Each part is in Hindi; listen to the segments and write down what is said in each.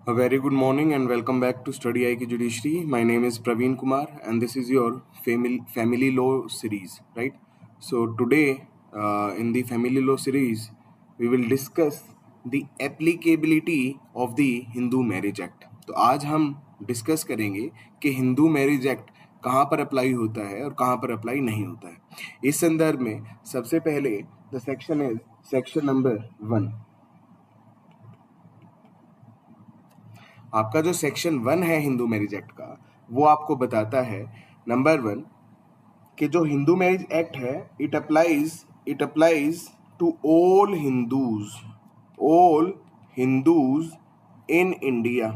A very good morning and welcome back to Study IQ Judiciary. My name is Praveen Kumar and this is your family law series, right? So today in the family law series, we will discuss the applicability of the Hindu Marriage Act. तो आज हम डिस्कस करेंगे कि हिंदू मैरिज एक्ट कहाँ पर अप्लाई होता है और कहाँ पर अप्लाई नहीं होता है। इस संदर्भ में सबसे पहले the section is section number 1। आपका जो सेक्शन 1 है हिंदू मैरिज एक्ट का, वो आपको बताता है नंबर 1 कि जो हिंदू मैरिज एक्ट है it applies to all Hindus in India,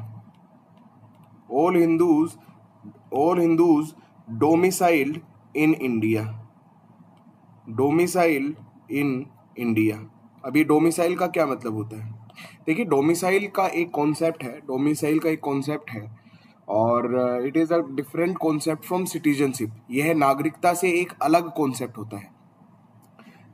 all Hindus domiciled in India. अब ये डोमिसाइल का क्या मतलब होता है? देखिए, डोमिसाइल का एक कॉन्सेप्ट है और it is a different concept from citizenship. यह नागरिकता से एक अलग कॉन्सेप्ट होता है।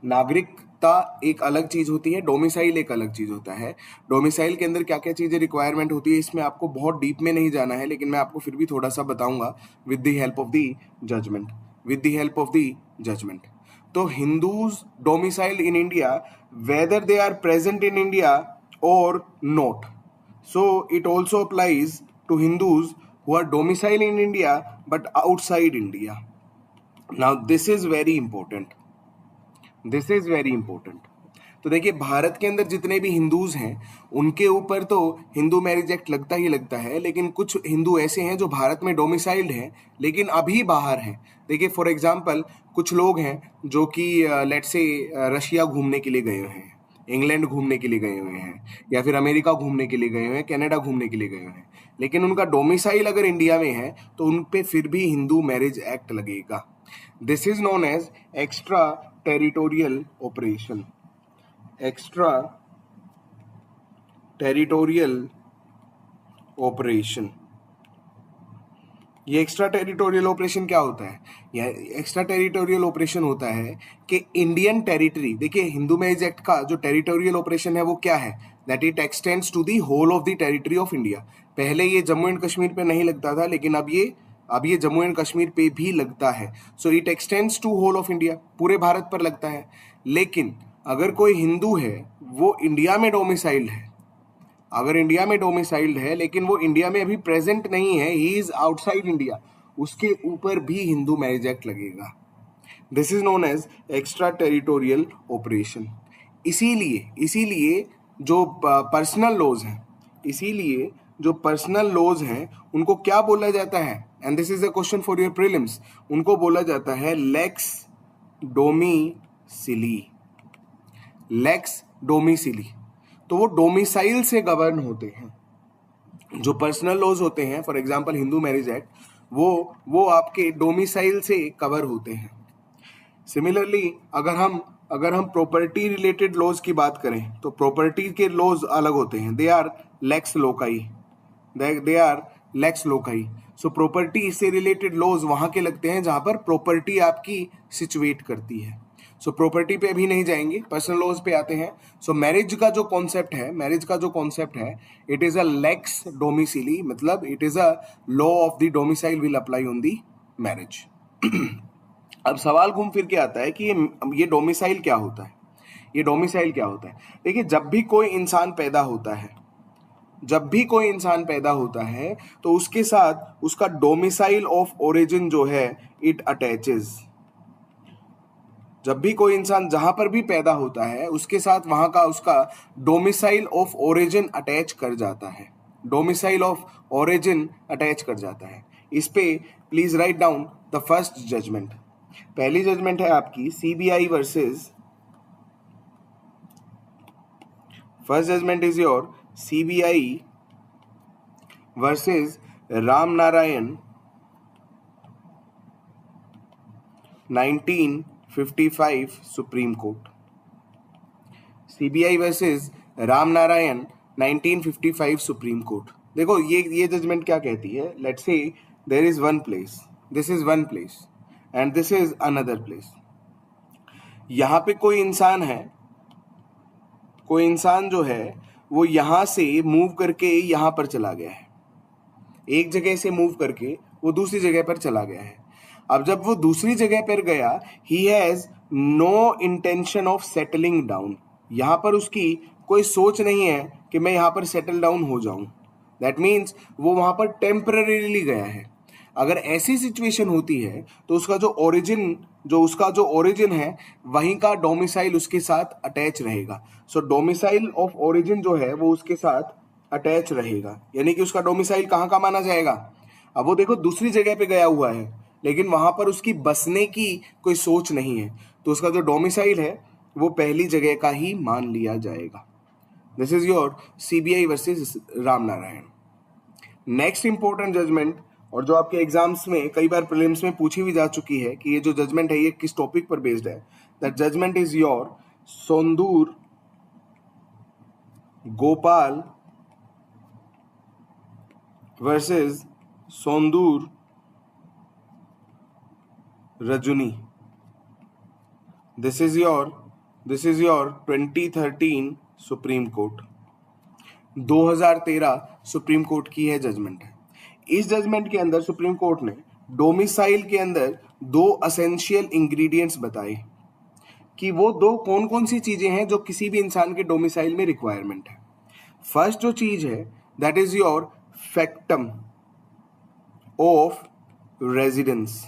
नागरिकता एक अलग चीज होती है, डोमिसाइल एक अलग चीज होता है। डोमिसाइल के अंदर क्या क्या चीजें रिक्वायरमेंट होती है, इसमें आपको बहुत डीप में नहीं जाना है, लेकिन मैं आपको फिर भी थोड़ा सा बताऊंगा with the help of the judgment. तो Hindus domicile in India whether they are present in India or not, so it also applies to Hindus who are domiciled in India but outside India. Now this is very important. तो देखिए, भारत के अंदर जितने भी हिंदूज हैं उनके ऊपर तो हिंदू मैरिज एक्ट लगता ही लगता है, लेकिन कुछ हिंदू ऐसे हैं जो भारत में डोमिसाइल्ड हैं लेकिन अभी बाहर हैं। देखिए, फॉर एग्जांपल कुछ लोग हैं जो कि लेट्स से रशिया घूमने के लिए गए हुए हैं, इंग्लैंड घूमने के लिए गए हुए हैं, या फिर अमेरिका घूमने के लिए गए हुए हैं, कनाडा घूमने के लिए गए हुए हैं, लेकिन उनका डोमिसाइल अगर इंडिया में है तो उन पे फिर भी हिंदू मैरिज एक्ट लगेगा। This is known as extra territorial operation. ये एक्स्ट्रा टेरिटोरियल ऑपरेशन क्या होता है? यह एक्स्ट्रा टेरिटोरियल ऑपरेशन होता है कि इंडियन टेरिटरी, देखिए हिंदू मैरिज एक्ट का जो टेरिटोरियल ऑपरेशन है वो क्या है, that it extends to the whole of the territory of India. पहले ये जम्मू एंड कश्मीर पे नहीं लगता था, लेकिन अब ये जम्मू एंड कश्मीर पे भी लगता है। So it extends to whole of India, पूरे भारत पर लगता है। लेकिन अगर कोई हिंदू है, वो इंडिया में डोमिसाइल्ड है, लेकिन वो इंडिया में अभी प्रेजेंट नहीं है, ही इज आउटसाइड इंडिया, उसके ऊपर भी हिंदू मैरिज एक्ट लगेगा। This is known as extra territorial operation. इसीलिए जो पर्सनल लॉज हैं उनको क्या बोला जाता है? And this is a question for your prelims. उनको बोला जाता है लेक्स डोमिसिली। तो वो डोमिसाइल से गवर्न होते हैं। जो पर्सनल लॉज होते हैं, for example Hindu marriage act, वो आपके डोमिसाइल से कवर होते हैं। सिमिलरली अगर हम प्रॉपर्टी रिलेटेड लॉज की बात करें तो प्रॉपर्टी के लॉज अलग होते हैं। They are lex loci. So property से रिलेटेड लॉज वहां के लगते हैं जहां पर प्रॉपर्टी आपकी सिचुएट करती है। सो प्रॉपर्टी पे अभी नहीं जाएंगे, पर्सनल लॉज पे आते हैं। सो मैरिज का जो कॉन्सेप्ट है इट इज अ लेक्स डोमिसिली, मतलब it is a law of the domicile will apply on the marriage. अब सवाल घूम फिर के आता है कि ये डोमिसाइल क्या होता है? देखिए, जब भी कोई इंसान पैदा होता है तो उसके साथ उसका डोमिसाइल ऑफ ओरिजिन जो है इट अटैचेस। जब भी कोई इंसान जहां पर भी पैदा होता है उसके साथ वहां का उसका डोमिसाइल ऑफ ओरिजिन अटैच कर जाता है। इस पे please write down the first judgment. पहली जजमेंट है आपकी CBI versus, first judgment is your CBI versus Ram Narayan 1955 supreme court. CBI versus Ram Narayan 1955 supreme court. देखो, ये जजमेंट क्या कहती है? Let's say there is one place, this is one place and this is another place. यहां पे कोई इंसान जो है वो यहां से मूव करके यहां पर चला गया है, एक जगह से मूव करके वो दूसरी जगह पर चला गया है। अब जब वो दूसरी जगह पर गया, he has no intention of settling down, यहां पर उसकी कोई सोच नहीं है कि मैं यहां पर सेटल डाउन हो जाऊं। दैट मीन्स वो वहां पर टेम्पररीली गया है। अगर ऐसी सिचुएशन होती है तो उसका जो ओरिजिन है वहीं का डोमिसाइल उसके साथ अटैच रहेगा। सो डोमिसाइल ऑफ ओरिजिन जो है वो उसके साथ अटैच रहेगा, यानी कि उसका डोमिसाइल कहाँ का माना जाएगा। अब वो देखो दूसरी जगह पे गया हुआ है, लेकिन वहां पर उसकी बसने की कोई सोच नहीं है, तो उसका जो डोमिसाइल है वो पहली जगह का ही मान लिया जाएगा। This is your CBI versus Ramnarayan. Next important judgment, और जो आपके एग्जाम्स में कई बार प्रीलिम्स में पूछी भी जा चुकी है कि ये जो जजमेंट है ये किस टॉपिक पर बेस्ड है। That judgment is your Sondur Gopal versus Sondur Rajni. This is your 2013 supreme court, 2013 supreme court की है जजमेंट है। इस जजमेंट के अंदर सुप्रीम कोर्ट ने डोमिसाइल के अंदर दो असेंशियल इंग्रेडिएंट्स बताए कि वो दो कौन कौन सी चीजें हैं जो किसी भी इंसान के डोमिसाइल में रिक्वायरमेंट है। फर्स्ट जो चीज है that is your factum of residence,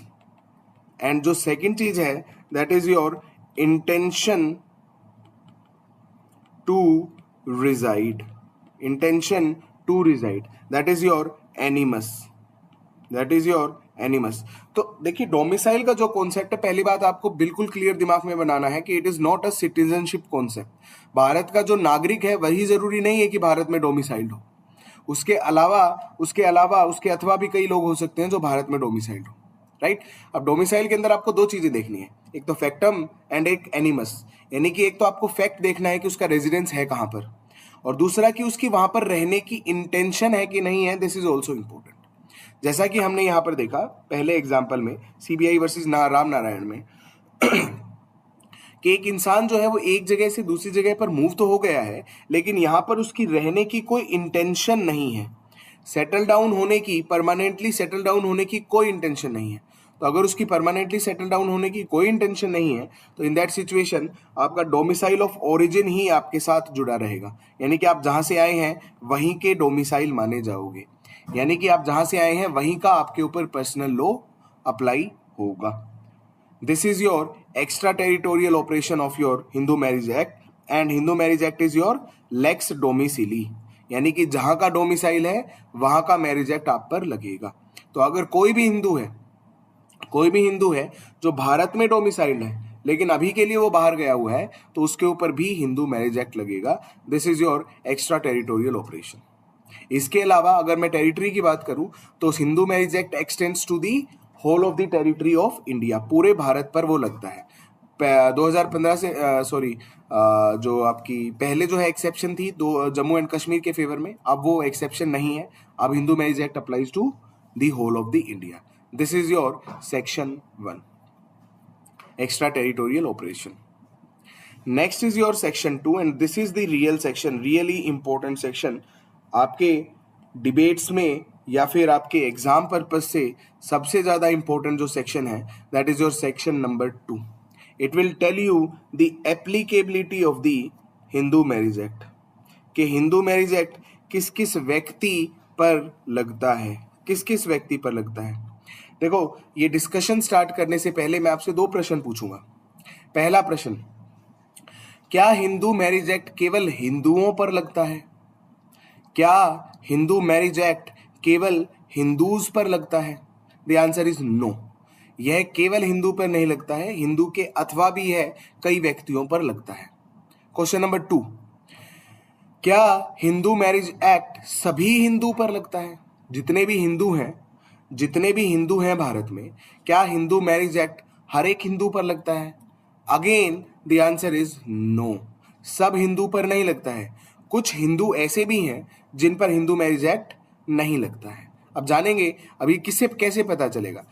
and जो सेकंड चीज है that is your intention to reside, that is your animus. तो देखिए डोमिसाइल का जो कॉन्सेप्ट है, पहली बात आपको बिल्कुल क्लियर दिमाग में बनाना है कि it is not a citizenship concept. Bharat का जो नागरिक है वही जरूरी नहीं है कि भारत में डोमिसाइल्ड हो, उसके अलावा उसके अथवा भी कई लोग हो सकते हैं जो भारत में डोमिसाइल्ड हो, राइट। अब डोमिसाइल के अंदर आपको दो चीजें देखनी है, एक तो फैक्टम एंड एक एनिमस, यानी कि एक तो आपको फैक्ट देखना है कि उसका रेजिडेंस है कहां पर, और दूसरा कि उसकी वहां पर रहने की इंटेंशन है कि नहीं है। This is also important. जैसा कि हमने यहां पर देखा पहले एग्जाम्पल में सीबीआई वर्सेस रामनारायण में कि एक इंसान जो है वो एक जगह से दूसरी जगह पर मूव तो हो गया है, लेकिन यहां पर उसकी रहने की कोई इंटेंशन नहीं है, परमानेंटली सेटल डाउन होने की कोई इंटेंशन नहीं है। तो अगर उसकी परमानेंटली सेटल डाउन होने की कोई इंटेंशन नहीं है तो इन दैट सिचुएशन आपका डोमिसाइल ऑफ ओरिजिन ही आपके साथ जुड़ा रहेगा, यानी कि आप जहां से आए हैं वहीं के डोमिसाइल माने जाओगे, यानी कि आप जहां से आए हैं वहीं का आपके ऊपर पर्सनल लॉ अप्लाई होगा। This is your extra territorial operation of your Hindu marriage act, and Hindu marriage act is your lex domicilii, यानी कि जहां का डोमिसाइल है वहां का मैरिज एक्ट आप पर लगेगा। तो अगर कोई भी हिंदू है जो भारत में डोमिसाइल्ड है लेकिन अभी के लिए वो बाहर गया हुआ है तो उसके ऊपर भी हिंदू मैरिज एक्ट लगेगा। This is your extra territorial operation. इसके अलावा अगर मैं टेरिटरी की बात करूं तो Hindu marriage act extends to the whole of the territory of India, पूरे भारत पर वो लगता है। 2015 से जो आपकी पहले जो है एक्सेप्शन थी दो जम्मू एंड कश्मीर के फेवर में, अब वो एक्सेप्शन नहीं है, अब Hindu marriage act applies to the whole of the India. This is your section 1 extra territorial operation. Next is your section 2 and this is the real section, really important section. आपके डिबेट्स में या फिर आपके एग्जाम पर्पज से सबसे ज्यादा इंपॉर्टेंट जो सेक्शन है that is your section number 2। It will tell you the applicability of the Hindu marriage act, कि हिंदू मैरिज एक्ट किस किस व्यक्ति पर लगता है, देखो ये डिस्कशन स्टार्ट करने से पहले मैं आपसे दो प्रश्न पूछूंगा। पहला प्रश्न, क्या हिंदू मैरिज एक्ट केवल हिंदुओं पर लगता है? क्या हिंदू मैरिज एक्ट केवल हिंदूज पर लगता है? द आंसर इज नो, यह केवल हिंदू पर नहीं लगता है, हिंदू के अथवा भी है कई व्यक्तियों पर लगता है। क्वेश्चन नंबर 2, क्या हिंदू मैरिज एक्ट सभी हिंदू पर लगता है? जितने भी हिंदू हैं भारत में, क्या हिंदू मैरिज एक्ट हर एक हिंदू पर लगता है? Again the answer is no, सब हिंदू पर नहीं लगता है। कुछ हिंदू ऐसे भी हैं जिन पर हिंदू मैरिज एक्ट नहीं लगता है। अब जानेंगे अभी किससे कैसे पता चलेगा।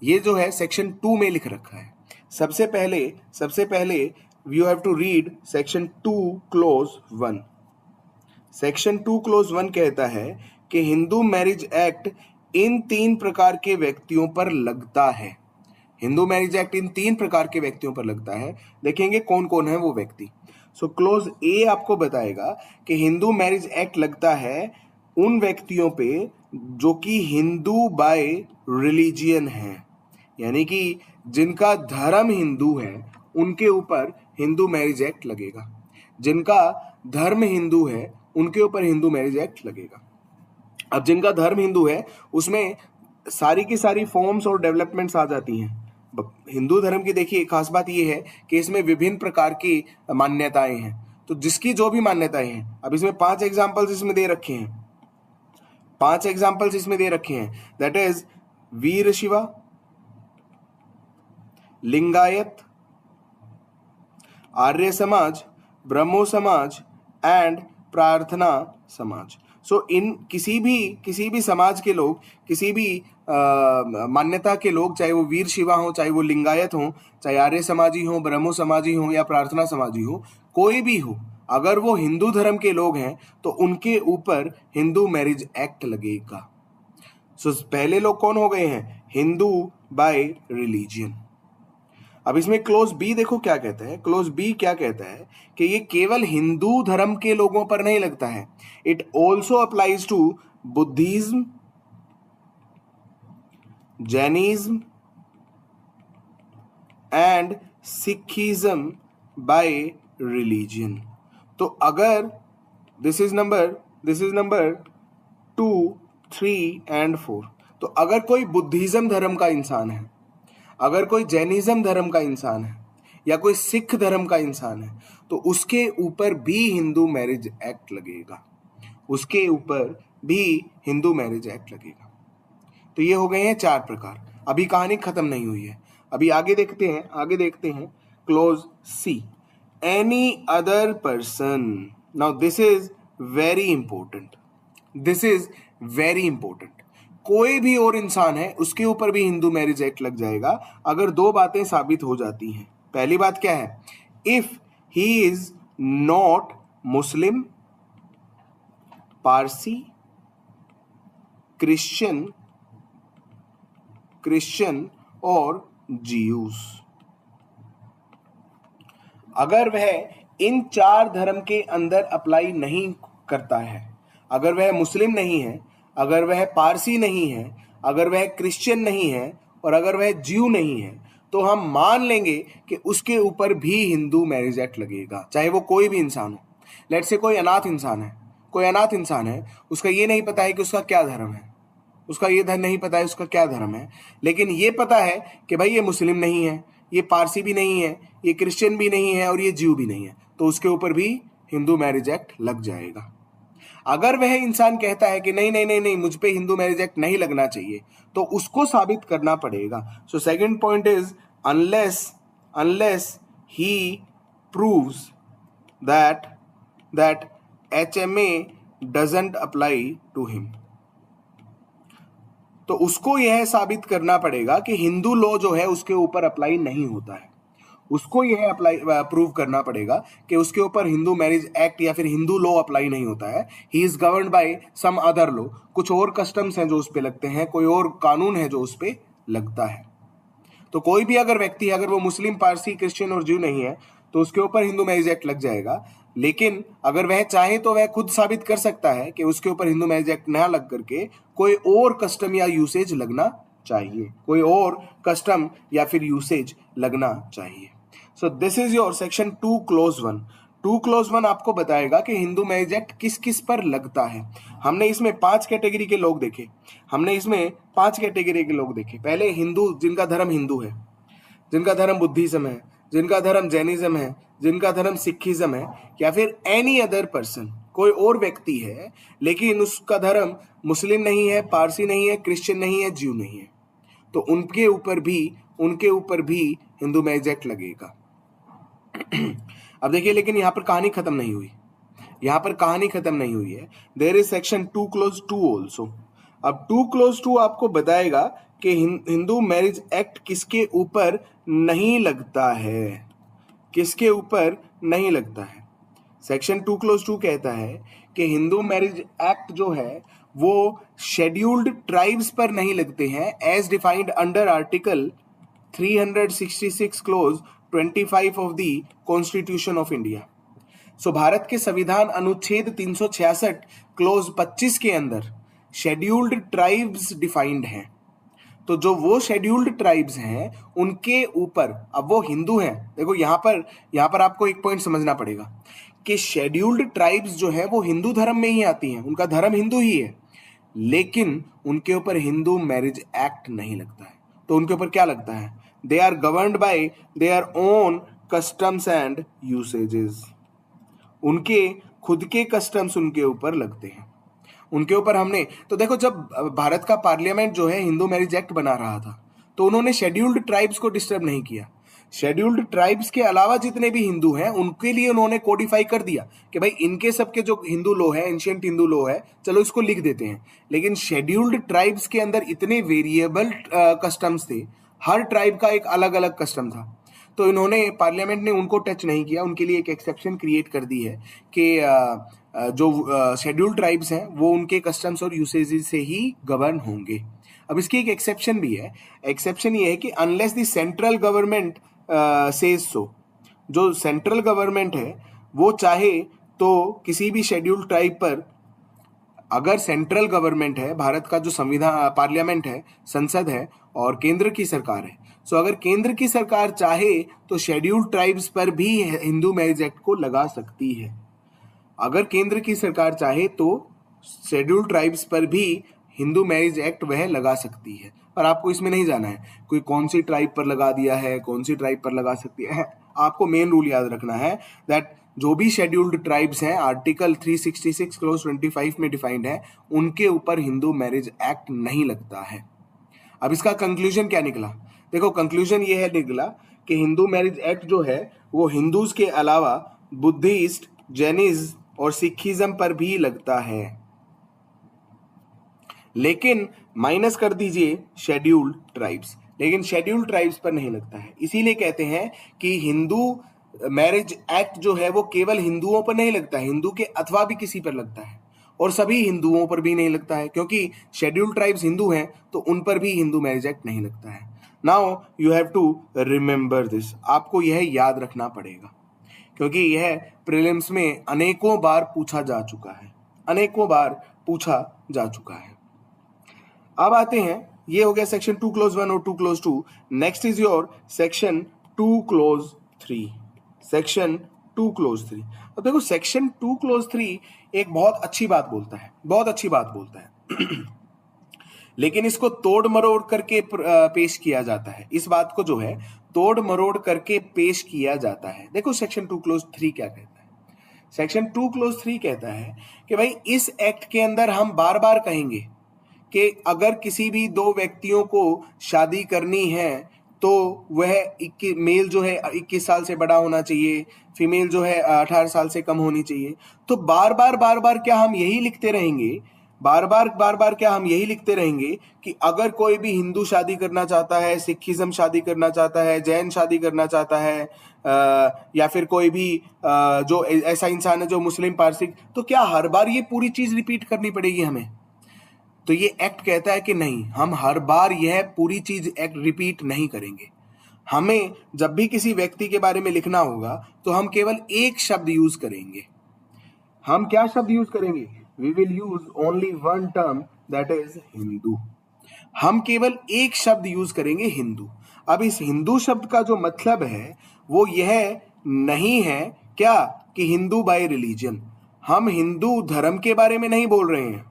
ये जो है सेक्शन 2 में लिख रखा है। सबसे पहले you have to read section 2 clause 1। Section 2 clause 1 कहता है कि हिंदू मैरिज एक्ट इन 3 प्रकार के व्यक्तियों पर लगता है। हिंदू मैरिज एक्ट इन 3 प्रकार के व्यक्तियों पर लगता है। देखेंगे कौन कौन है वो व्यक्ति। सो क्लोज ए आपको बताएगा कि हिंदू मैरिज एक्ट लगता है उन व्यक्तियों पे जो कि हिंदू बाय रिलीजियन है, यानी कि जिनका धर्म हिंदू है उनके ऊपर हिंदू मैरिज एक्ट लगेगा। जिनका धर्म हिंदू है उनके ऊपर हिंदू मैरिज एक्ट लगेगा। अब जिनका धर्म हिंदू है उसमें सारी की सारी फॉर्म्स और डेवलपमेंट्स आ जाती हैं। हिंदू धर्म की देखिए खास बात यह है कि इसमें विभिन्न प्रकार की मान्यताएं हैं। तो जिसकी जो भी मान्यताएं हैं, अब इसमें 5 एग्जाम्पल्स इसमें दे रखे हैं, 5 एग्जाम्पल्स इसमें दे रखे हैं। दैट इज वीर शिवा, लिंगायत, आर्य समाज, ब्रह्मो समाज एंड प्रार्थना समाज। सो इन किसी भी समाज के लोग, किसी भी मान्यता के लोग, चाहे वो वीर शिवा हो, चाहे वो लिंगायत हो, चाहे आर्य समाजी हो, ब्रह्मो समाजी हो या प्रार्थना समाजी हो, कोई भी हो, अगर वो हिंदू धर्म के लोग हैं तो उनके ऊपर हिंदू मैरिज एक्ट लगेगा। सो पहले लोग कौन हो गए हैं? Hindu by religion. अब इसमें क्लोज बी देखो क्या कहता है। क्लोज बी क्या कहता है कि ये केवल हिंदू धर्म के लोगों पर नहीं लगता है, it also applies to Buddhism, Jainism and Sikhism by religion. तो अगर दिस इज नंबर 2, 3 एंड 4, तो अगर कोई बुद्धिज्म धर्म का इंसान है, अगर कोई जैनिज्म धर्म का इंसान है या कोई सिख धर्म का इंसान है, तो उसके ऊपर भी हिंदू मैरिज एक्ट लगेगा, उसके ऊपर भी हिंदू मैरिज एक्ट लगेगा। तो ये हो गए हैं 4 प्रकार। अभी कहानी खत्म नहीं हुई है, अभी आगे देखते हैं clause C, any other person. Now this is very important. कोई भी और इंसान है उसके ऊपर भी हिंदू मैरिज एक्ट लग जाएगा अगर 2 बातें साबित हो जाती हैं। पहली बात क्या है? If he is not Muslim, Parsi, Christian और जीयूस। अगर वह इन 4 धर्म के अंदर अप्लाई नहीं करता है, अगर वह मुस्लिम नहीं है, अगर वह पारसी नहीं है, अगर वह क्रिश्चियन नहीं है और अगर वह ज्यू नहीं है, तो हम मान लेंगे कि उसके ऊपर भी हिंदू मैरिज एक्ट लगेगा, चाहे वो कोई भी इंसान हो। लेट्स से कोई अनाथ इंसान है, उसका ये नहीं पता है कि उसका क्या धर्म है, उसका ये धर्म नहीं पता है उसका क्या धर्म है, लेकिन ये पता है कि भाई ये मुस्लिम नहीं है, ये पारसी भी नहीं है, ये क्रिश्चियन भी नहीं है और ये ज्यू भी नहीं है, तो उसके ऊपर भी हिंदू मैरिज एक्ट लग जाएगा। अगर वह इंसान कहता है कि नहीं, मुझ पे हिंदू मैरिज एक्ट नहीं लगना चाहिए, तो उसको साबित करना पड़ेगा। So second point is unless he proves that HMA doesn't apply to him. तो उसको यह साबित करना पड़ेगा कि हिंदू लॉ जो है उसके ऊपर अप्लाई नहीं होता है। उसको यह प्रूव करना पड़ेगा कि उसके ऊपर हिंदू मैरिज एक्ट या फिर हिंदू लॉ अप्लाई नहीं होता है। He is governed by some other law. कुछ और कस्टम्स हैं जो उस पे लगते हैं, कोई और कानून है जो उस पे लगता है। तो कोई भी अगर व्यक्ति, अगर वो मुस्लिम, पारसी, क्रिश्चियन और ज्यू नहीं है, तो उसके ऊपर हिंदू मैरिज एक्ट लग जाएगा। लेकिन अगर वह चाहे तो वह खुद साबित कर सकता है कि उसके ऊपर हिंदू मैरिज एक्ट ना लग करके कोई और कस्टम या यूसेज लगना चाहिए, कोई और कस्टम या फिर यूसेज लगना चाहिए। So this is your section 2 clause 1। 2 clause 1 आपको बताएगा कि हिंदू मैरिज एक्ट किस किस पर लगता है। हमने इसमें 5 कैटेगरी के लोग देखे, पहले हिंदू, जिनका धर्म हिंदू है, जिनका धर्म बुद्धिज्म है, जिनका धर्म जैनिज्म है, जिनका धर्म सिखिज्म है, या फिर एनी अदर पर्सन, कोई और व्यक्ति है लेकिन उसका धर्म मुस्लिम नहीं है, पारसी नहीं है, क्रिश्चियन नहीं है, ज्यू नहीं है, तो उनके ऊपर भी हिंदू मैरिज एक्ट लगेगा। अब देखिए, लेकिन यहां पर कहानी खत्म नहीं हुई है। There is section 2 clause 2 also. अब 2 क्लोज 2 आपको बताएगा कि हिंदू मैरिज एक्ट किसके ऊपर नहीं लगता है, सेक्शन 2 क्लोज 2 कहता है कि हिंदू मैरिज एक्ट जो है वो शेड्यूल्ड ट्राइब्स पर नहीं लगते हैं as defined under article 366 clause 25 of the constitution of India. So भारत के संविधान अनुच्छेद 366 क्लोज 25 के अंदर शेड्यूल्ड ट्राइब्स डिफाइंड हैं। तो जो वो शेड्यूल्ड ट्राइब्स हैं उनके ऊपर, अब वो हिंदू हैं, देखो यहां पर आपको एक पॉइंट समझना पड़ेगा कि शेड्यूल्ड ट्राइब्स जो है वो हिंदू धर्म में ही आती हैं, उनका धर्म हिंदू ही है, लेकिन उनके ऊपर हिंदू मैरिज एक्ट नहीं लगता है। तो उनके ऊपर क्या लगता है? They are governed by their own customs and usages. उनके खुद के कस्टम्स उनके ऊपर लगते हैं, उनके ऊपर हमने तो देखो, जब भारत का पार्लियामेंट जो है हिंदू मैरिज एक्ट बना रहा था तो उन्होंने शेड्यूल्ड ट्राइब्स को डिस्टर्ब नहीं किया। शेड्यूल्ड ट्राइब्स के अलावा जितने भी हिंदू हैं उनके लिए उन्होंने कोडिफाई कर दिया कि भाई इनके सबके जो हिंदू लॉ है, एंशियंट हिंदू लॉ है, चलो इसको लिख देते हैं। लेकिन शेड्यूल्ड ट्राइब्स के अंदर इतने वेरिएबल कस्टम्स थे, हर ट्राइब का एक अलग अलग कस्टम था, तो इन्होंने पार्लियामेंट ने उनको टच नहीं किया। उनके लिए एक एक्सेप्शन क्रिएट कर दी है कि जो शेड्यूल्ड ट्राइब्स हैं वो उनके कस्टम्स और यूसेजेस से ही गवर्न होंगे। अब इसकी एक एक्सेप्शन भी है। एक्सेप्शन ये है कि unless the central government says so, जो सेंट्रल गवर्नमेंट है वो चाहे तो किसी भी शेड्यूल्ड ट्राइब पर, अगर सेंट्रल गवर्नमेंट है, भारत का जो संविधान पार्लियामेंट है, संसद है और केंद्र की सरकार है, सो अगर केंद्र की सरकार चाहे तो शेड्यूल्ड ट्राइब्स पर भी हिंदू मैरिज एक्ट को लगा सकती है। अगर केंद्र की सरकार चाहे तो शेड्यूल्ड ट्राइब्स पर भी हिंदू मैरिज एक्ट वह लगा सकती है। पर आपको इसमें नहीं जाना है कोई कौन सी ट्राइब पर लगा दिया है, कौन सी ट्राइब पर लगा सकती है। आपको मेन रूल याद रखना है दैट जो भी शेड्यूल्ड ट्राइब्स हैं आर्टिकल 366 क्लोज 25 में डिफाइंड है, उनके ऊपर हिंदू मैरिज एक्ट नहीं लगता है। अब इसका कंक्लूजन क्या निकला? देखो कंक्लूजन ये है निकला कि हिंदू मैरिज एक्ट जो है वो हिंदूज के अलावा बुद्धिस्ट, जैनिज्म और सिखिज्म पर भी लगता है, लेकिन माइनस कर दीजिए शेड्यूल्ड ट्राइब्स, लेकिन शेड्यूल्ड ट्राइब्स पर नहीं लगता है। इसीलिए कहते हैं कि हिंदू मैरिज एक्ट जो है वो केवल हिंदुओं पर नहीं लगता है, हिंदू के अथवा भी किसी पर लगता है, और सभी हिंदुओं पर भी नहीं लगता है, क्योंकि शेड्यूल्ड ट्राइब्स हिंदू हैं तो उन पर भी हिंदू मैरिज एक्ट नहीं लगता है। Now you have to remember this, आपको यह याद रखना पड़ेगा, क्योंकि यह प्रीलिम्स में अनेकों बार पूछा जा चुका है, अनेकों बार पूछा जा चुका है। अब आते हैं, ये हो गया सेक्शन 2 क्लोज 1 और 2 clause 2। Next is your section 2 close 3। Section 2 close 3। अब देखो सेक्शन 2 क्लोज 3 एक बहुत अच्छी बात बोलता है, बहुत अच्छी बात बोलता है लेकिन इसको तोड़ मरोड़ करके पेश किया जाता है। इस बात को जो है तोड़ मरोड़ करके पेश किया जाता है। देखो सेक्शन 2 क्लोज 3 क्या कहता है। सेक्शन 2 क्लोज 3 कहता है कि भाई इस एक्ट के अंदर हम बार बार कहेंगे कि अगर किसी भी दो व्यक्तियों को शादी करनी है तो वह मेल जो है 21 साल से बड़ा होना चाहिए, फीमेल जो है 18 साल से कम होनी चाहिए। तो बार बार क्या हम यही लिखते रहेंगे, बार बार क्या हम यही लिखते रहेंगे कि अगर कोई भी हिंदू शादी करना चाहता है, सिखिज्म शादी करना चाहता है, जैन शादी करना चाहता है, या फिर कोई भी जो ऐसा इंसान है जो मुस्लिम, पारसी, तो क्या हर बार ये पूरी चीज रिपीट करनी पड़ेगी हमें? तो ये एक्ट कहता है कि नहीं, हम हर बार यह पूरी चीज एक्ट रिपीट नहीं करेंगे। हमें जब भी किसी व्यक्ति के बारे में लिखना होगा तो हम केवल एक शब्द यूज करेंगे। हम क्या शब्द यूज करेंगे? We will use only one term, that is Hindu. हम केवल एक शब्द यूज करेंगे, हिंदू। अब इस हिंदू शब्द का जो मतलब है वो यह नहीं है क्या कि हिंदू बाय रिलीजन। हम हिंदू धर्म के बारे में नहीं बोल रहे हैं।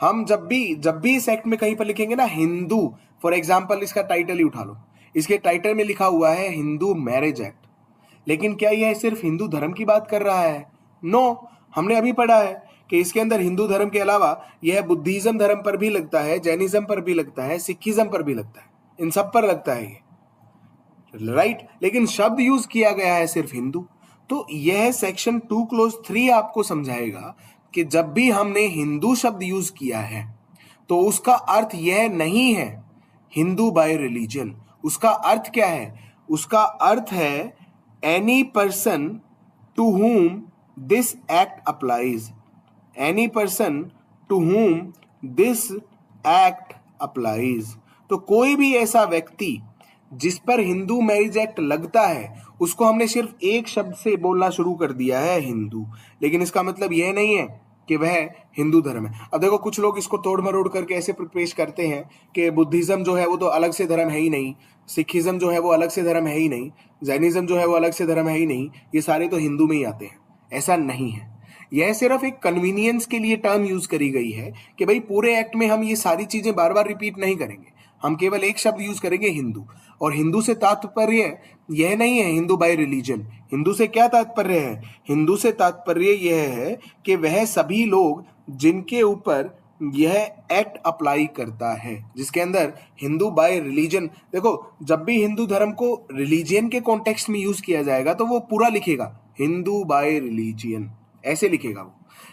हम जब भी इस एक्ट में कहीं पर लिखेंगे ना हिंदू, फॉर एग्जाम्पल इसका टाइटल ही उठा लो, इसके टाइटल में लिखा हुआ है हिंदू मैरिज एक्ट, लेकिन क्या यह सिर्फ हिंदू धर्म की बात कर रहा है? नो, हमने अभी पढ़ा है कि इसके अंदर हिंदू धर्म के अलावा यह बुद्धिज्म धर्म पर भी लगता है, जैनिज्म पर भी लगता है, सिखिज्म पर भी लगता है, इन सब पर लगता है ये, राइट। लेकिन शब्द यूज किया गया है सिर्फ हिंदू। तो यह सेक्शन 2 क्लोज 3 आपको समझाएगा कि जब भी हमने हिंदू शब्द यूज किया है तो उसका अर्थ यह नहीं है हिंदू बाय रिलीजन। उसका अर्थ क्या है? उसका अर्थ है any person to whom this act applies, any person to whom this act applies. तो कोई भी ऐसा व्यक्ति जिस पर हिंदू मैरिज एक्ट लगता है उसको हमने सिर्फ एक शब्द से बोलना शुरू कर दिया है, हिंदू। लेकिन इसका मतलब यह नहीं है कि वह हिंदू धर्म है। अब देखो कुछ लोग इसको तोड़ मरोड़ करके ऐसे पेश करते हैं कि बुद्धिज्म जो है वो तो अलग से धर्म है ही नहीं, सिखिज्म जो है वो अलग से धर्म है ही नहीं, जैनिज्म जो है वो अलग से धर्म है ही नहीं, ये सारे तो हिंदू में ही आते हैं। ऐसा नहीं है, यह सिर्फ एक कन्वीनियंस के लिए टर्म यूज करी गई है कि भाई पूरे एक्ट में हम ये सारी चीजें बार बार रिपीट नहीं करेंगे, हम केवल एक शब्द यूज करेंगे, हिंदू। और हिंदू से तात्पर्य यह नहीं है हिंदू बाय रिलीजन। हिंदू से क्या तात्पर्य है? हिंदू से तात्पर्य यह है कि वह सभी लोग जिनके ऊपर यह एक्ट अप्लाई करता है, जिसके अंदर हिंदू बाय रिलीजन। देखो जब भी हिंदू धर्म को रिलीजियन के कॉन्टेक्स्ट में यूज किया जाएगा तो वो पूरा लिखेगा हिंदू बाय रिलीजियन, ऐसे लिखेगा वो।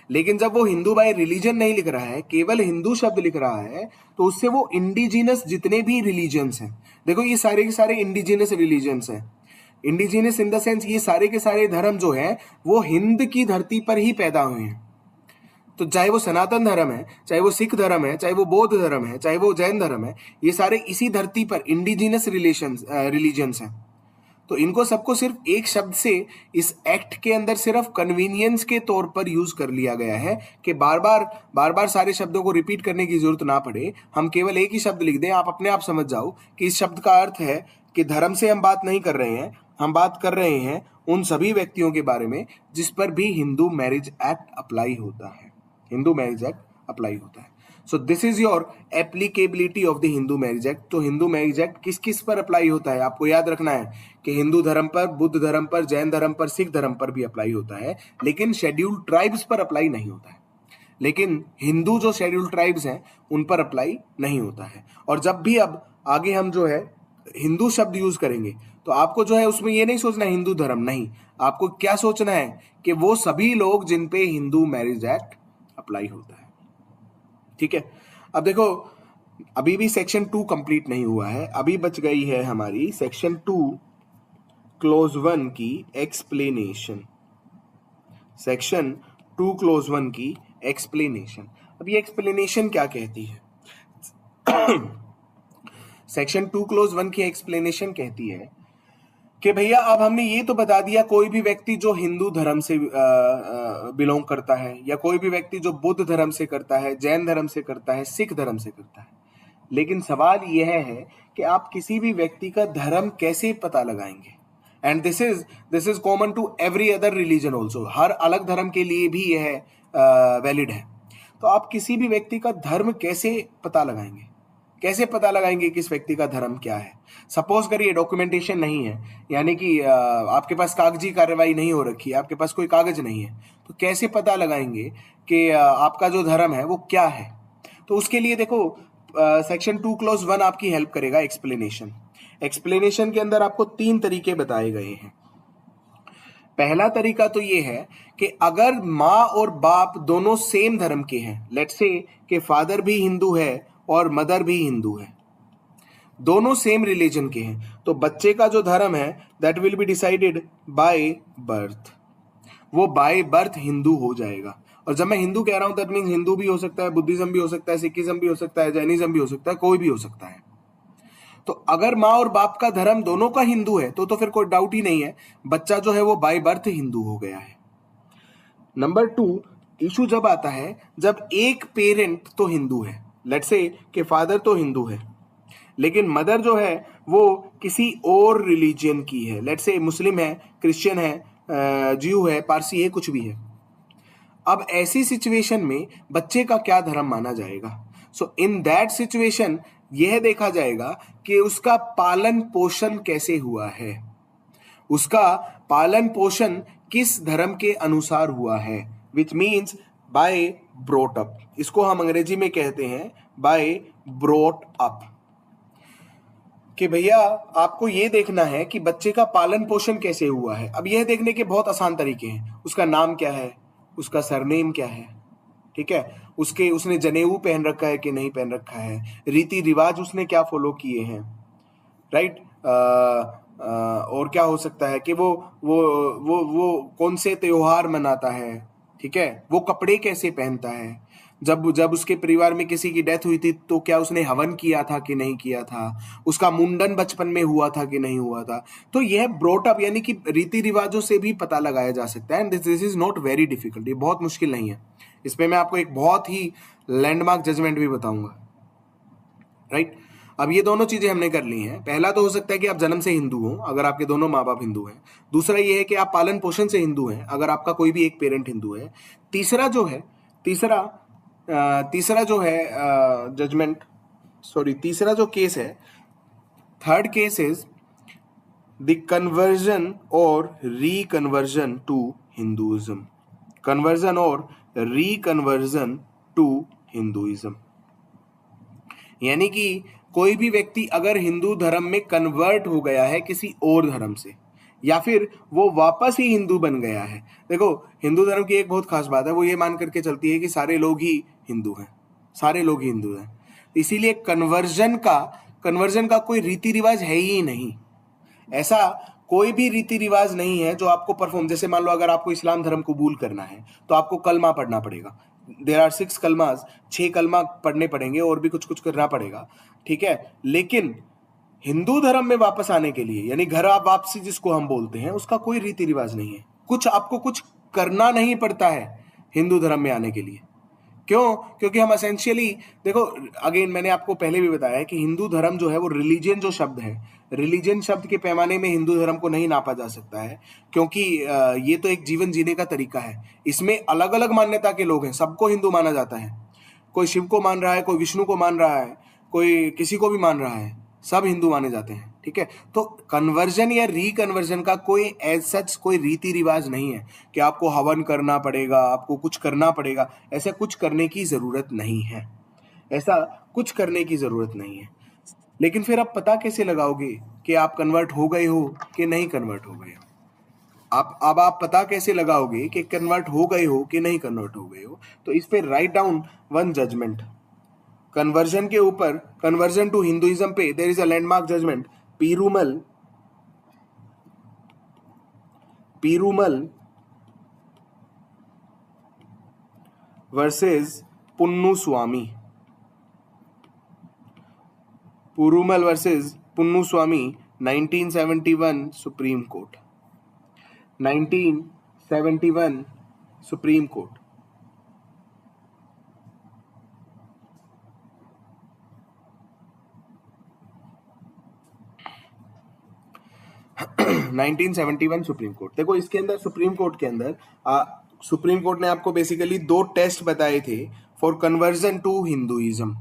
लेकिन जब वो हिंदू बाय रिलीजन नहीं लिख रहा है, केवल हिंदू शब्द लिख रहा है, तो उससे वो इंडिजिनस जितने भी रिलीजन्स हैं, देखो ये सारे के सारे इंडिजिनस रिलीजन्स हैं। इंडिजिनस इन द सेंस ये सारे के सारे धर्म जो है वो हिंद की धरती पर ही पैदा हुए हैं। तो चाहे वो सनातन धर्म है, चाहे वो सिख धर्म है, चाहे वो बौद्ध धर्म है, चाहे वो जैन धर्म है, ये सारे इसी धरती पर इंडिजिनस रिलीजन्स हैं। तो इनको सबको सिर्फ एक शब्द से इस एक्ट के अंदर सिर्फ कन्वीनियंस के तौर पर यूज कर लिया गया है कि बार बार सारे शब्दों को रिपीट करने की जरूरत ना पड़े, हम केवल एक ही शब्द लिख दें। आप अपने आप समझ जाओ कि इस शब्द का अर्थ है कि धर्म से हम बात नहीं कर रहे हैं, हम बात कर रहे हैं उन सभी व्यक्तियों के बारे में जिस पर भी हिंदू मैरिज एक्ट अप्लाई होता है, हिंदू मैरिज एक्ट अप्लाई होता है। So this is your applicability of the Hindu marriage act. तो हिंदू मैरिज एक्ट किस किस पर अप्लाई होता है? आपको याद रखना है कि हिंदू धर्म पर, बुद्ध धर्म पर, जैन धर्म पर, सिख धर्म पर भी अप्लाई होता है, लेकिन शेड्यूल्ड ट्राइब्स पर अप्लाई नहीं होता है। लेकिन हिंदू जो शेड्यूल्ड ट्राइब्स हैं उन पर अप्लाई नहीं होता है। और जब भी अब आगे हम जो है हिंदू शब्द यूज करेंगे तो आपको जो है उसमें ये नहीं सोचना हिंदू धर्म, नहीं, आपको क्या सोचना है कि वो सभी लोग जिन पे हिंदू मैरिज एक्ट अप्लाई होता है। ठीक है, अब देखो अभी भी सेक्शन 2 कंप्लीट नहीं हुआ है, अभी बच गई है हमारी सेक्शन 2 क्लोज 1 की एक्सप्लेनेशन। सेक्शन 2 क्लोज 1 की एक्सप्लेनेशन। अब ये एक्सप्लेनेशन क्या कहती है? सेक्शन 2 क्लोज 1 की एक्सप्लेनेशन कहती है कि भैया अब हमने ये तो बता दिया कोई भी व्यक्ति जो हिंदू धर्म से बिलोंग करता है, या कोई भी व्यक्ति जो बुद्ध धर्म से करता है, जैन धर्म से करता है, सिख धर्म से करता है, लेकिन सवाल यह है कि आप किसी भी व्यक्ति का धर्म कैसे पता लगाएंगे? And this is common to every other religion also, हर अलग धर्म के लिए भी यह वैलिड है। तो आप किसी भी व्यक्ति का धर्म कैसे पता लगाएंगे? कैसे पता लगाएंगे कि इस व्यक्ति का धर्म क्या है? सपोज करिए डॉक्यूमेंटेशन नहीं है, यानी कि आपके पास कागजी कार्रवाई नहीं हो रखी है, आपके पास कोई कागज नहीं है, तो कैसे पता लगाएंगे कि आपका जो धर्म है वो क्या है? तो उसके लिए देखो सेक्शन 2 क्लोज 1 आपकी हेल्प करेगा एक्सप्लेनेशन। एक्सप्लेनेशन के अंदर आपको 3 तरीके बताए गए हैं। पहला तरीका तो ये है कि अगर माँ और बाप दोनों सेम धर्म के हैं, लेट्स से कि फादर भी हिंदू है और मदर भी हिंदू है, दोनों सेम रिलीजन के हैं, तो बच्चे का जो धर्म है that will be decided by birth, वो बाय बर्थ हिंदू हो जाएगा। और जब मैं हिंदू कह रहा हूं दैट मीन्स हिंदू भी हो सकता है, बुद्धिज्म भी हो सकता है, सिखिज्म भी हो सकता है, जैनिज्म भी हो सकता है, कोई भी हो सकता है। तो अगर माँ और बाप का धर्म दोनों का हिंदू है तो फिर कोई डाउट ही नहीं है, बच्चा जो है वो बाय बर्थ हिंदू हो गया है। नंबर 2 इशू जब आता है जब एक पेरेंट तो हिंदू है, लेट्स से कि फादर तो हिंदू है लेकिन मदर जो है वो किसी और रिलीजियन की है, लेट्स से मुस्लिम है, क्रिश्चियन है, ज्यू है, पारसी है, कुछ भी है। अब ऐसी सिचुएशन में बच्चे का क्या धर्म माना जाएगा? सो इन दैट सिचुएशन यह देखा जाएगा कि उसका पालन पोषण कैसे हुआ है, उसका पालन पोषण किस धर्म के अनुसार हुआ है, which means by brought up. इसको हम अंग्रेजी में कहते हैं बाय ब्रोट अप। कि भैया आपको यह देखना है कि बच्चे का पालन पोषण कैसे हुआ है। अब यह देखने के बहुत आसान तरीके हैं, उसका नाम क्या है, उसका सरनेम क्या है, ठीक है, उसने जनेऊ पहन रखा है कि नहीं पहन रखा है, रीति रिवाज उसने क्या फॉलो किए हैं, राइट, और क्या हो सकता है कि वो कौन से त्योहार मनाता है, ठीक है, वो कपड़े कैसे पहनता है, जब जब उसके परिवार में किसी की डेथ हुई थी तो क्या उसने हवन किया था कि नहीं किया था, उसका मुंडन बचपन में हुआ था कि नहीं हुआ था। तो यह ब्रॉट अप यानी कि रीति रिवाजों से भी पता लगाया जा सकता है। And this is not very difficult, ये बहुत मुश्किल नहीं है। इस पे मैं आपको एक बहुत ही लैंडमार्क जजमेंट भी बताऊंगा, राइट। अब ये दोनों चीजें हमने कर ली हैं। पहला तो हो सकता है कि आप जन्म से हिंदू हो अगर आपके दोनों माँ बाप हिंदू हैं। दूसरा ये है कि आप पालन पोषण से हिंदू हैं अगर आपका कोई भी एक पेरेंट हिंदू है। तीसरा जो है तीसरा जो है जजमेंट, सॉरी, तीसरा जो केस है, third case is the conversion और रिकन्वर्जन टू हिंदुइज्म। कन्वर्जन और रिकन्वर्जन टू हिंदुइज्म, यानी कि कोई भी व्यक्ति अगर हिंदू धर्म में कन्वर्ट हो गया है किसी और धर्म से, या फिर वो वापस ही हिंदू बन गया है। देखो, हिंदू धर्म की एक बहुत खास बात है, वो ये मान करके चलती है कि सारे लोग ही हिंदू हैं, सारे लोग ही हिंदू हैं। इसीलिए कन्वर्जन का कोई रीति रिवाज है ही नहीं। ऐसा कोई भी रीति रिवाज नहीं है जो आपको परफॉर्म, जैसे मान लो अगर आपको इस्लाम धर्म कबूल करना है तो आपको कलमा पढ़ना पड़ेगा। देर आर 6 कलमास, 6 कलमा पढ़ने पड़ेंगे और भी कुछ कुछ करना पड़ेगा, ठीक है। लेकिन हिंदू धर्म में वापस आने के लिए, यानी घर वापसी जिसको हम बोलते हैं, उसका कोई रीति रिवाज नहीं है। आपको कुछ करना नहीं पड़ता है हिंदू धर्म में आने के लिए। क्यों? क्योंकि हम एसेंशियली, देखो अगेन मैंने आपको पहले भी बताया है कि हिंदू धर्म जो है वो रिलीजन जो शब्द है, रिलीजन शब्द के पैमाने में हिंदू धर्म को नहीं नापा जा सकता है, क्योंकि ये तो एक जीवन जीने का तरीका है। इसमें अलग अलग मान्यता के लोग हैं, सबको हिंदू माना जाता है। कोई शिव को मान रहा है, कोई विष्णु को मान रहा है, कोई किसी को भी मान रहा है, सब हिंदू माने जाते हैं, ठीक है। तो कन्वर्जन या रिकन्वर्जन का कोई एज सच कोई रीति रिवाज नहीं है कि आपको हवन करना पड़ेगा, आपको कुछ करना पड़ेगा। ऐसा कुछ करने की जरूरत नहीं है, ऐसा कुछ करने की जरूरत नहीं है। लेकिन फिर आप पता कैसे लगाओगे कि आप कन्वर्ट हो गए हो कि नहीं कन्वर्ट हो गए हो? आप पता कैसे लगाओगे कि कन्वर्ट हो गए हो कि नहीं कन्वर्ट हो गए हो? तो इस पे write down one judgment. Conversion के ऊपर, कन्वर्जन टू हिंदुइज्म पे there is a landmark judgment, Perumal versus Ponnuswami. Perumal versus Ponnuswami, 1971 supreme court, 1971 supreme court. 1971 supreme court. देखो इसके अंदर, सुप्रीम कोर्ट के अंदर सुप्रीम कोर्ट ने आपको बेसिकली 2 टेस्ट बताए थे फॉर कन्वर्जन टू हिंदुइज्म।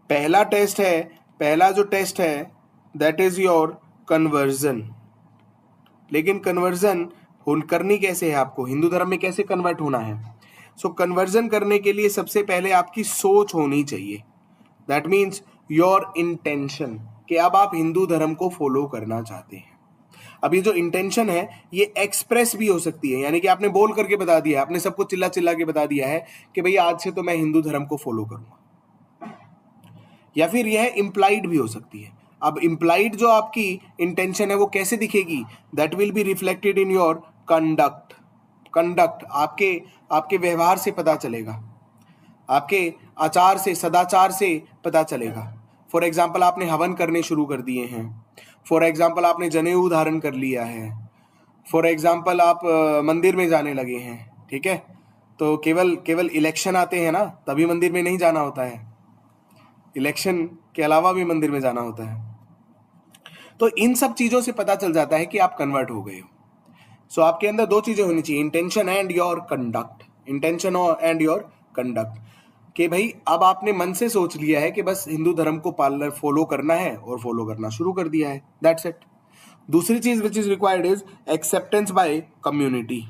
पहला जो टेस्ट है दैट इज योर कन्वर्जन। लेकिन कन्वर्जन करनी कैसे है, आपको हिंदू धर्म में कैसे कन्वर्ट होना है? सो कन्वर्जन करने के लिए सबसे पहले आपकी सोच होनी चाहिए, दैट मीन्स योर इंटेंशन, कि अब आप हिंदू धर्म को फॉलो करना चाहते हैं। अब ये जो इंटेंशन है ये एक्सप्रेस भी हो सकती है, यानी कि आपने बोल करके बता दिया, आपने सबको चिल्ला चिल्ला के बता दिया है कि भैया आज से तो मैं हिंदू धर्म को फॉलो करूंगा। या फिर यह इंप्लाइड भी हो सकती है। अब इंप्लाइड जो आपकी इंटेंशन है वो कैसे दिखेगी? That will be reflected in your conduct आपके व्यवहार से पता चलेगा, आपके आचार से, सदाचार से पता चलेगा। फॉर एग्जाम्पल आपने हवन करने शुरू कर दिए हैं, फॉर एग्जाम्पल आपने जनेऊ धारण कर लिया है, फॉर एग्जाम्पल आप मंदिर में जाने लगे हैं, ठीक है। तो केवल इलेक्शन आते हैं ना तभी मंदिर में नहीं जाना होता है, इलेक्शन के अलावा भी मंदिर में जाना होता है। तो इन सब चीजों से पता चल जाता है कि आप कन्वर्ट हो गए हो। सो आपके अंदर 2 चीजें होनी चाहिए, intention and your conduct. Intention and your conduct, कि भाई अब आपने मन से सोच लिया है कि बस हिंदू धर्म को फॉलो करना है और फॉलो करना शुरू कर दिया है, दैट्स इट। दूसरी चीज विच is required is acceptance bye community.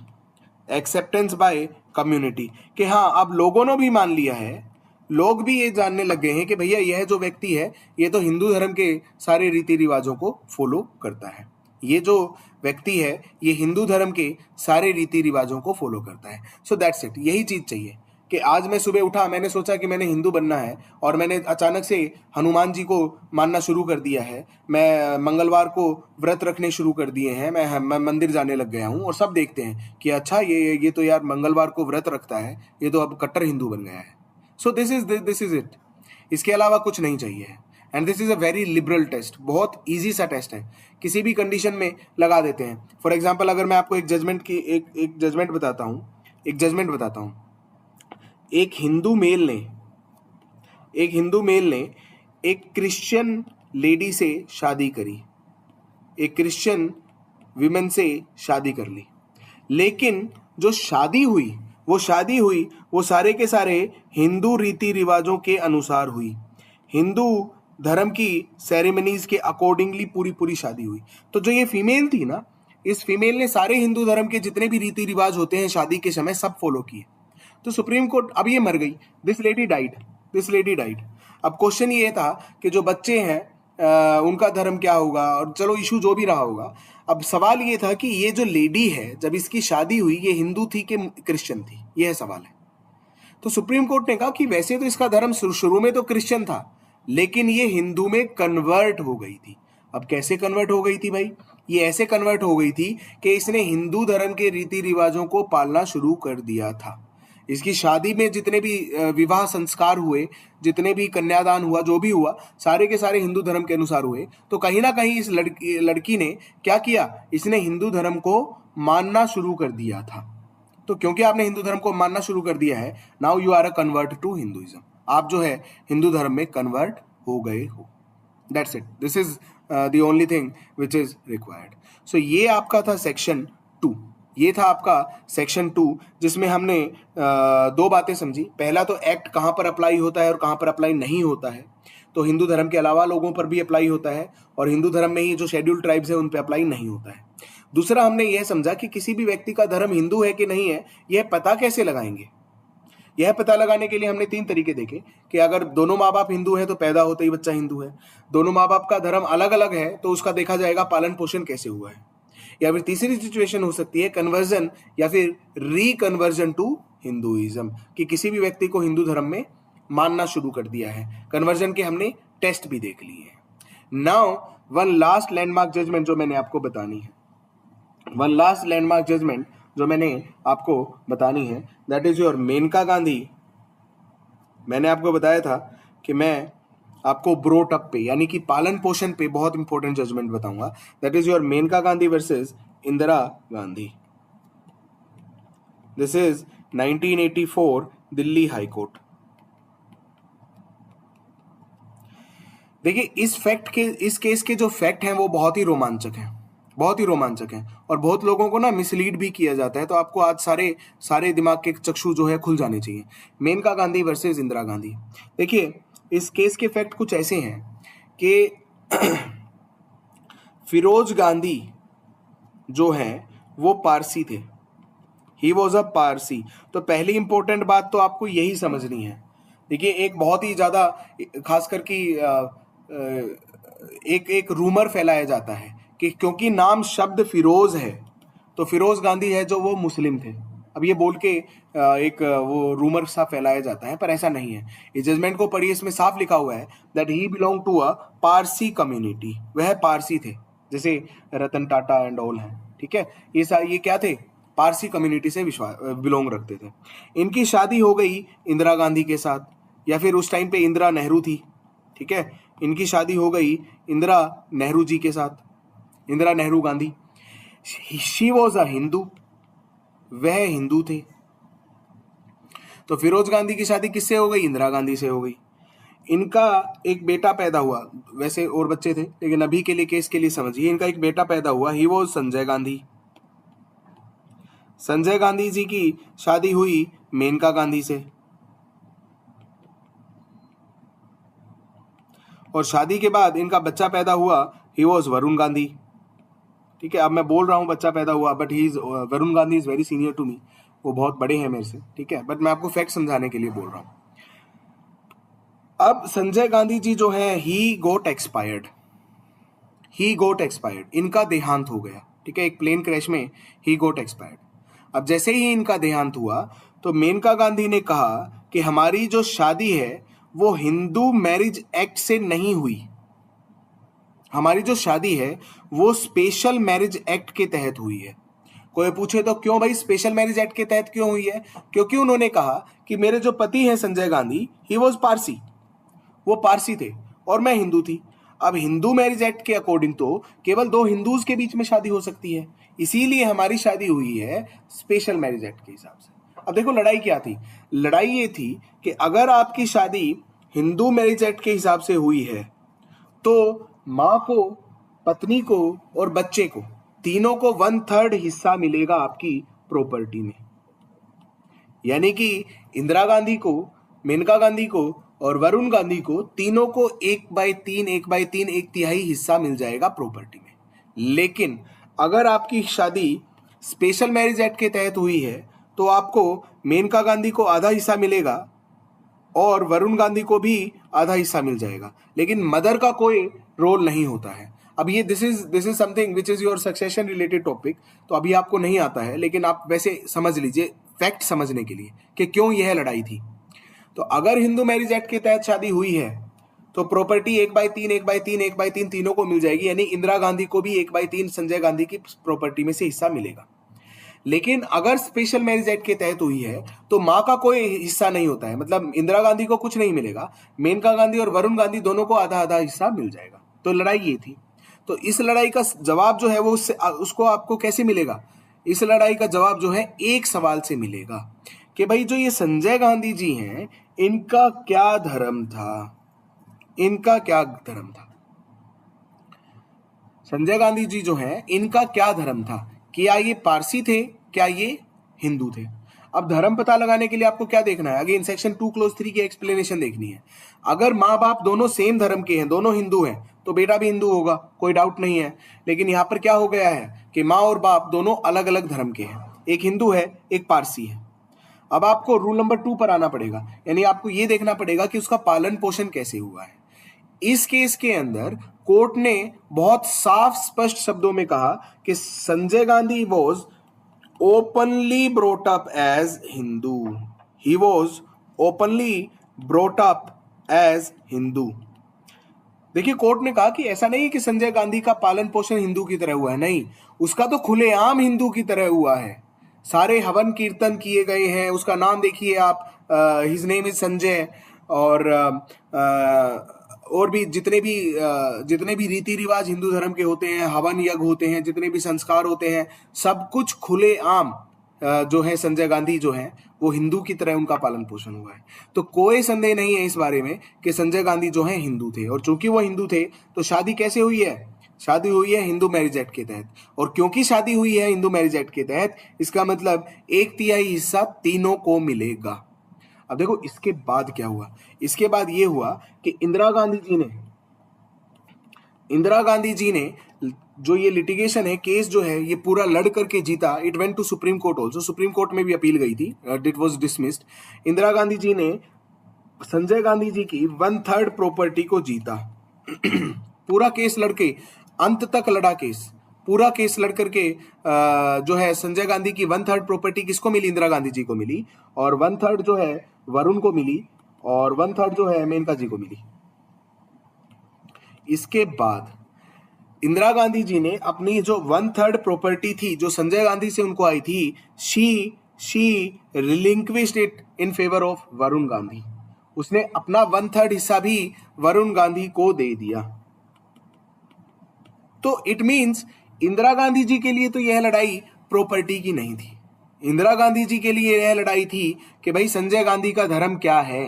Acceptance bye community, कि हाँ अब लोगों ने भी मान लिया है, लोग भी ये जानने लग गए हैं कि भैया यह जो व्यक्ति है ये तो हिंदू धर्म के सारे रीति रिवाजों को फॉलो करता है, ये जो व्यक्ति है ये हिंदू धर्म के सारे रीति रिवाजों को फॉलो करता है। सो दैट्स इट, यही चीज चाहिए कि आज मैं सुबह उठा, मैंने सोचा कि मैंने हिंदू बनना है और मैंने अचानक से हनुमान जी को मानना शुरू कर दिया है, मैं मंगलवार को व्रत रखने शुरू कर दिए हैं, मैं मंदिर जाने लग गया हूँ और सब देखते हैं कि अच्छा ये तो यार मंगलवार को व्रत रखता है, ये तो अब कट्टर हिंदू बन गया है। सो दिस इज इट, इसके अलावा कुछ नहीं चाहिए है। And this is a very liberal test, बहुत ईजी सा टेस्ट है, किसी भी कंडीशन में लगा देते हैं। फॉर एग्जाम्पल अगर मैं आपको एक जजमेंट बताता हूँ, एक हिंदू मेल ने एक क्रिश्चियन लेडी से शादी करी, एक क्रिश्चियन विमेन से शादी कर ली, लेकिन जो शादी हुई वो सारे के सारे हिंदू रीति रिवाजों के अनुसार हुई, हिंदू धर्म की सेरेमनीज के अकॉर्डिंगली पूरी शादी हुई। तो जो ये फीमेल थी ना, इस फीमेल ने सारे हिंदू धर्म के जितने भी रीति रिवाज होते हैं शादी के समय सब फॉलो किए। तो सुप्रीम कोर्ट, अब ये मर गई, दिस लेडी डाइड। अब क्वेश्चन ये था कि जो बच्चे हैं उनका धर्म क्या होगा, और चलो इशू जो भी रहा होगा, अब सवाल ये था कि ये जो लेडी है जब इसकी शादी हुई ये हिंदू थी कि क्रिश्चियन थी, ये है सवाल है। तो सुप्रीम कोर्ट ने कहा कि वैसे तो इसका धर्म शुरू में तो क्रिश्चियन था, लेकिन ये हिंदू में कन्वर्ट हो गई थी। अब कैसे कन्वर्ट हो गई थी भाई? ये ऐसे कन्वर्ट हो गई थी कि इसने हिंदू धर्म के रीति रिवाजों को पालना शुरू कर दिया था। इसकी शादी में जितने भी विवाह संस्कार हुए, जितने भी कन्यादान हुआ, जो भी हुआ, सारे के सारे हिंदू धर्म के अनुसार हुए। तो कहीं ना कहीं इस लड़की ने क्या किया, इसने हिंदू धर्म को मानना शुरू कर दिया था। तो क्योंकि आपने हिंदू धर्म को मानना शुरू कर दिया है, now you are a convert to Hinduism, आप जो है हिंदू धर्म में कन्वर्ट हो गए हो। That's it, this is the only thing which is required. So ये आपका था सेक्शन 2, ये था आपका सेक्शन 2, जिसमें हमने दो बातें समझी। पहला तो एक्ट कहाँ पर अप्लाई होता है और कहाँ पर अप्लाई नहीं होता है। तो हिंदू धर्म के अलावा लोगों पर भी अप्लाई होता है, और हिंदू धर्म में ही जो शेड्यूल्ड ट्राइब्स है उन पर अप्लाई नहीं होता है। दूसरा हमने यह समझा कि किसी भी व्यक्ति का धर्म हिंदू है कि नहीं है, यह पता कैसे लगाएंगे। यह पता लगाने के लिए हमने 3 तरीके देखे कि अगर दोनों माँ बाप हिंदू है तो पैदा होते ही बच्चा हिंदू है, दोनों माँ बाप का धर्म अलग अलग है तो उसका देखा जाएगा पालन पोषण कैसे हुआ है, या फिर तीसरी सिचुएशन हो सकती है कन्वर्जन या फिर रिकन्वर्जन टू हिंदुइज्म, कि किसी भी व्यक्ति को हिंदू धर्म में मानना शुरू कर दिया है। कन्वर्जन के हमने टेस्ट भी देख लिए हैं। Now one last landmark judgement जो मैंने आपको बतानी है, that is your Maneka Gandhi. मैंने आपको बताया था कि मैं आपको ब्रोट अप पे यानी कि पालन पोषण पे बहुत इंपॉर्टेंट जजमेंट बताऊंगा। That is your Maneka Gandhi versus Indira Gandhi. This is 1984 Delhi high court. देखिए इस केस के जो फैक्ट हैं वो बहुत ही रोमांचक हैं और बहुत लोगों को ना मिसलीड भी किया जाता है। तो आपको आज सारे दिमाग के चक्षु जो है खुल जाने चाहिए। मेनका गांधी वर्सेस इंदिरा गांधी। देखिए इस केस के फैक्ट कुछ ऐसे हैं कि फिरोज गांधी जो हैं वो पारसी थे, ही वॉज अ पारसी। तो पहली इंपॉर्टेंट बात तो आपको यही समझनी है। देखिए एक बहुत ही ज्यादा खासकर कि एक रूमर फैलाया जाता है कि क्योंकि नाम शब्द फिरोज है तो फिरोज गांधी है जो वो मुस्लिम थे। अब ये बोल के एक वो रूमर सा फैलाया जाता है, पर ऐसा नहीं है। इस जजमेंट को पढ़िए, इसमें साफ लिखा हुआ है that he belong to a Parsi community. वह पारसी थे, जैसे रतन टाटा एंड ऑल हैं, ठीक है। ये क्या थे? पारसी कम्युनिटी से बिलोंग रखते थे। इनकी शादी हो गई इंदिरा गांधी के साथ, या फिर उस टाइम पे इंदिरा नेहरू थी, ठीक है। इनकी शादी हो गई इंदिरा नेहरू जी के साथ, Indira Nehru Gandhi. She was a Hindu, वह हिंदू थे। तो फिरोज गांधी की शादी किससे हो गई? इंदिरा गांधी से हो गई। इनका एक बेटा पैदा हुआ, वैसे और बच्चे थे लेकिन अभी के लिए केस के लिए समझिए, इनका एक बेटा पैदा हुआ, ही वॉज संजय गांधी। संजय गांधी जी की शादी हुई मेनका गांधी से, और शादी के बाद इनका बच्चा पैदा हुआ, ही वॉज वरुण गांधी, ठीक है। अब मैं बोल रहा हूं बच्चा पैदा हुआ, but he is Varun Gandhi is very senior to me, वो बहुत बड़े हैं मेरे से, ठीक है, बट मैं आपको फैक्ट समझाने के लिए बोल रहा हूं। अब संजय गांधी जी जो है ही गोट एक्सपायर्ड, इनका देहांत हो गया, ठीक है। एक प्लेन क्रैश में ही गोट एक्सपायर्ड। अब जैसे ही इनका देहांत हुआ तो मेनका गांधी ने कहा कि हमारी जो शादी है वो हिंदू मैरिज एक्ट से नहीं हुई, हमारी जो शादी है वो स्पेशल मैरिज एक्ट के तहत हुई है। कोई पूछे तो क्यों भाई स्पेशल मैरिज एक्ट के तहत क्यों हुई है? क्योंकि उन्होंने कहा कि मेरे जो पति हैं संजय गांधी, ही वॉज पारसी, वो पारसी थे और मैं हिंदू थी। अब हिंदू मैरिज एक्ट के अकॉर्डिंग तो केवल दो हिंदूज के बीच में शादी हो सकती है, इसीलिए हमारी शादी हुई है स्पेशल मैरिज एक्ट के हिसाब से। अब देखो लड़ाई क्या थी, लड़ाई ये थी कि अगर आपकी शादी हिंदू मैरिज एक्ट के हिसाब से हुई है तो माँ को, पत्नी को और बच्चे को, तीनों को 1/3 हिस्सा मिलेगा आपकी प्रॉपर्टी में। यानी कि इंदिरा गांधी को, मेनका गांधी को और वरुण गांधी को, तीनों को 1/3 1/3 1/3 हिस्सा मिल जाएगा प्रॉपर्टी में। लेकिन अगर आपकी शादी स्पेशल मैरिज एक्ट के तहत हुई है तो आपको मेनका गांधी को आधा हिस्सा मिलेगा और वरुण गांधी को भी आधा हिस्सा मिल जाएगा, लेकिन मदर का कोई रोल नहीं होता है। अब ये this is something which is your succession related topic, तो अभी आपको नहीं आता है, लेकिन आप वैसे समझ लीजिए फैक्ट समझने के लिए कि क्यों यह लड़ाई थी। तो अगर हिंदू मैरिज एक्ट के तहत शादी हुई है तो प्रॉपर्टी 1/3 1/3 1/3 तीनों को मिल जाएगी, यानी इंदिरा गांधी को भी 1/3 संजय गांधी की प्रॉपर्टी में से हिस्सा मिलेगा। लेकिन अगर स्पेशल मैरिज एक्ट के तहत हुई है तो माँ का कोई हिस्सा नहीं होता है, मतलब इंदिरा गांधी को कुछ नहीं मिलेगा, मेनका गांधी और वरुण गांधी दोनों को आधा आधा हिस्सा मिल जाएगा। तो लड़ाई ये थी। तो इस लड़ाई का जवाब जो है वो उसको आपको कैसे मिलेगा? इस लड़ाई का जवाब जो है एक सवाल से मिलेगा कि भाई जो ये संजय गांधी जी हैं इनका क्या धर्म था, इनका क्या धर्म था? संजय गांधी जी जो हैं इनका क्या धर्म था? क्या ये पारसी थे, क्या ये हिंदू थे? अब धर्म पता लगाने के लिए आपको क्या देखना है? अगेन सेक्शन 2 क्लॉज 3 की एक्सप्लेनेशन देखनी है। अगर माँ बाप दोनों सेम धर्म के हैं, दोनों हिंदू हैं, तो बेटा भी हिंदू होगा, कोई डाउट नहीं है। लेकिन यहाँ पर क्या हो गया है कि माँ और बाप दोनों अलग अलग धर्म के हैं, एक हिंदू है एक पारसी है। अब आपको रूल नंबर 2 पर आना पड़ेगा, यानी आपको ये देखना पड़ेगा कि उसका पालन पोषण कैसे हुआ है। इस केस के अंदर कोर्ट ने बहुत साफ स्पष्ट शब्दों में कहा कि Sanjay Gandhi was openly brought up as Hindu, he was openly brought up as Hindu. देखिए कोर्ट ने कहा कि ऐसा नहीं है कि संजय गांधी का पालन पोषण हिंदू की तरह हुआ है, नहीं, उसका तो खुलेआम हिंदू की तरह हुआ है। सारे हवन कीर्तन किए गए हैं, उसका नाम देखिए आप, हिज नेम इज संजय, और भी जितने भी रीति रिवाज हिंदू धर्म के होते हैं, हवन यज्ञ होते हैं, जितने भी संस्कार होते हैं, सब कुछ खुलेआम जो है संजय गांधी जो है वो हिंदू की तरह उनका पालन पोषण हुआ है। तो कोई संदेह नहीं है इस बारे में कि संजय गांधी जो है हिंदू थे, और चूंकि वो हिंदू थे तो शादी कैसे हुई है? शादी हुई है हिंदू मैरिज एक्ट के तहत, और क्योंकि शादी हुई है हिंदू मैरिज एक्ट के तहत, इसका मतलब 1/3 हिस्सा तीनों को मिलेगा। अब देखो इसके बाद क्या हुआ, इसके बाद ये हुआ कि इंदिरा गांधी जी ने जो ये लिटिगेशन है, केस जो है ये पूरा लड़ करके जीता। It went to supreme court also, supreme court में भी अपील गई थी, it was dismissed. Indira Gandhi ji ने संजय गांधी जी की 1/3 प्रॉपर्टी को जीता। पूरा केस लड़के अंत तक लड़ा केस, पूरा केस लड़ करके जो है संजय गांधी की 1/3 प्रॉपर्टी किसको मिली? इंदिरा गांधी जी को मिली, और 1/3 जो है वरुण को मिली, और 1/3 जो है मेनका जी को मिली। इसके बाद इंदिरा गांधी जी ने अपनी जो 1/3 प्रॉपर्टी थी जो संजय गांधी से उनको आई थी, she relinquished it in favour of Varun Gandhi. उसने अपना 1/3 हिस्सा भी वरुण गांधी को दे दिया। तो इट मींस इंदिरा गांधी जी के लिए तो यह लड़ाई प्रॉपर्टी की नहीं थी, इंदिरा गांधी जी के लिए यह लड़ाई थी कि भाई संजय गांधी का धर्म क्या है।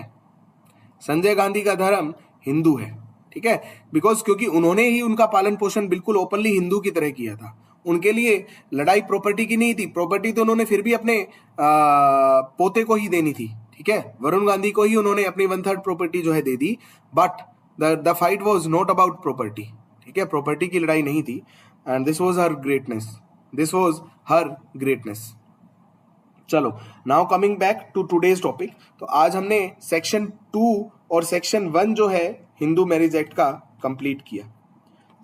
संजय गांधी का धर्म हिंदू है, ठीक है, बिकॉज क्योंकि उन्होंने ही उनका पालन पोषण बिल्कुल ओपनली हिंदू की तरह किया था। उनके लिए लड़ाई प्रॉपर्टी की नहीं थी, प्रॉपर्टी तो उन्होंने फिर भी अपने पोते को ही देनी थी, ठीक है, वरुण गांधी को ही उन्होंने अपनी 1/3 प्रॉपर्टी जो है दे दी। But the fight was not about property, ठीक है, प्रॉपर्टी की लड़ाई नहीं थी। And this was her greatness, this was her greatness. चलो now coming back to today's topic. तो आज हमने सेक्शन 2 और सेक्शन 1 जो है हिंदू मैरिज एक्ट का कंप्लीट किया।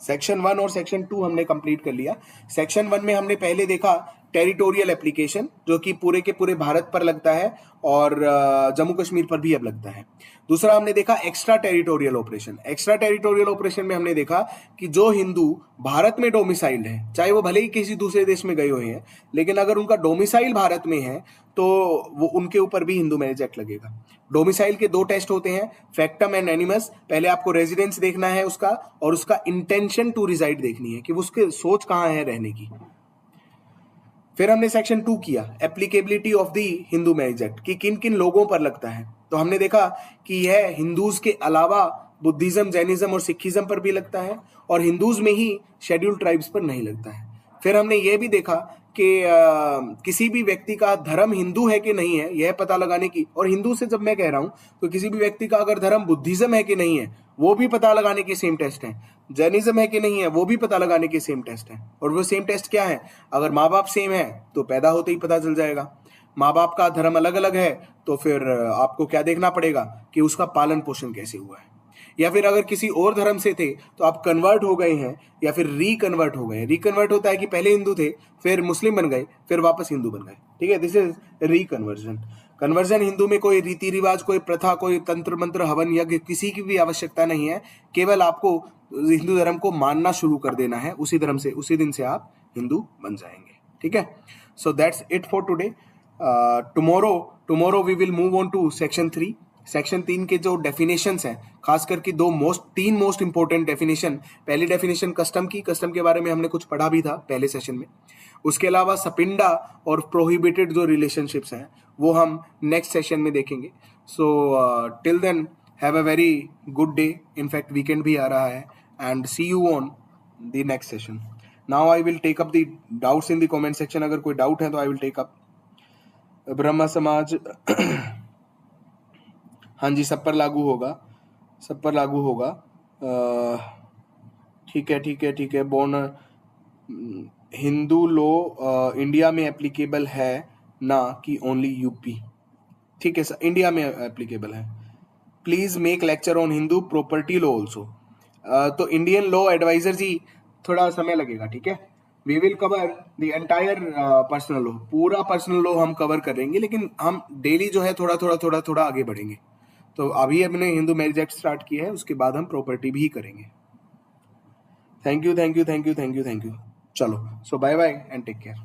सेक्शन 1 और सेक्शन 2 हमने कंप्लीट कर लिया। सेक्शन 1 में हमने पहले देखा टेरिटोरियल एप्लीकेशन, जो कि पूरे के पूरे भारत पर लगता है और जम्मू कश्मीर पर भी अब लगता है। दूसरा हमने देखा extra territorial operation. Extra territorial operation में हमने देखा कि जो हिंदू भारत में डोमिसाइल्ड है, चाहे वो भले ही किसी दूसरे देश में गए हुए हैं, लेकिन अगर उनका डोमिसाइल भारत में है तो वो उनके ऊपर भी हिंदू मैरिज एक्ट लगेगा। डोमिसाइल के 2 टेस्ट होते हैं, फैक्टम एंड एनिमस। पहले आपको रेजिडेंस देखना है उसका, और उसका इंटेंशन टू रिजाइड देखनी है कि वो उसके सोच कहां है रहने की। फिर हमने सेक्शन 2 किया, applicability of the Hindu marriage act, कि किन किन लोगों पर लगता है। तो हमने देखा कि यह हिंदूज के अलावा बुद्धिज्म, जैनिज्म और सिखिज्म पर भी लगता है, और हिंदूज में ही शेड्यूल्ड ट्राइब्स पर नहीं लगता है। फिर हमने ये भी देखा कि किसी भी व्यक्ति का धर्म हिंदू है कि नहीं है यह पता लगाने की, और हिंदू से जब मैं कह रहा हूं तो किसी भी व्यक्ति का अगर धर्म बुद्धिज्म है कि नहीं है वो भी पता लगाने के सेम टेस्ट है, जैनिज्म है कि नहीं है वो भी पता लगाने के सेम टेस्ट है। और वो सेम टेस्ट क्या है? अगर माँ बाप सेम है तो पैदा होते ही पता चल जाएगा। माँ बाप का धर्म अलग अलग है तो फिर आपको क्या देखना पड़ेगा कि उसका पालन पोषण कैसे हुआ है। या फिर अगर किसी और धर्म से थे तो आप कन्वर्ट हो गए हैं या फिर रिकन्वर्ट हो गए। रिकन्वर्ट होता है कि पहले हिंदू थे, फिर मुस्लिम बन गए, फिर वापस हिंदू बन गए, ठीक है, दिस इज रिकन्वर्जन। कन्वर्जन हिंदू में कोई रीति रिवाज, कोई प्रथा, कोई तंत्र मंत्र, हवन यज्ञ, किसी की भी आवश्यकता नहीं है। केवल आपको हिंदू धर्म को मानना शुरू कर देना है, उसी धर्म से, उसी दिन से आप हिंदू बन जाएंगे, ठीक है। So that's it for today. Tomorrow we will move on to section 3। Section 3 के जो डेफिनेशंस हैं, खास करके 3 मोस्ट इंपॉर्टेंट डेफिनेशन। पहली डेफिनेशन कस्टम की, कस्टम के बारे में हमने कुछ पढ़ा भी था पहले सेशन में। उसके अलावा सपिंडा और प्रोहिबिटेड जो रिलेशनशिप्स हैं वो हम नेक्स्ट सेशन में देखेंगे। So till then have a very good day. In fact weekend भी आ रहा है, and see you on the next session. Now I will take up the doubts in the comment section. अगर कोई डाउट है तो आई विल टेक अप। ब्रह्म समाज हाँ जी, सब पर लागू होगा, सब पर लागू होगा। ठीक है ठीक है ठीक है। बोन हिंदू लॉ इंडिया में एप्लीकेबल है ना कि ओनली यूपी? ठीक है सर, इंडिया में एप्लीकेबल है। Please make lecture on Hindu property law also. तो इंडियन लॉ एडवाइजर जी थोड़ा समय लगेगा, ठीक है। We will cover the entire personal law, पूरा पर्सनल लॉ हम कवर करेंगे, लेकिन हम डेली जो है थोड़ा आगे बढ़ेंगे। तो अभी हमने हिंदू मैरिज एक्ट स्टार्ट किया है, उसके बाद हम प्रॉपर्टी भी करेंगे। Thank you thank you thank you thank you thank you. चलो, so bye bye and take care.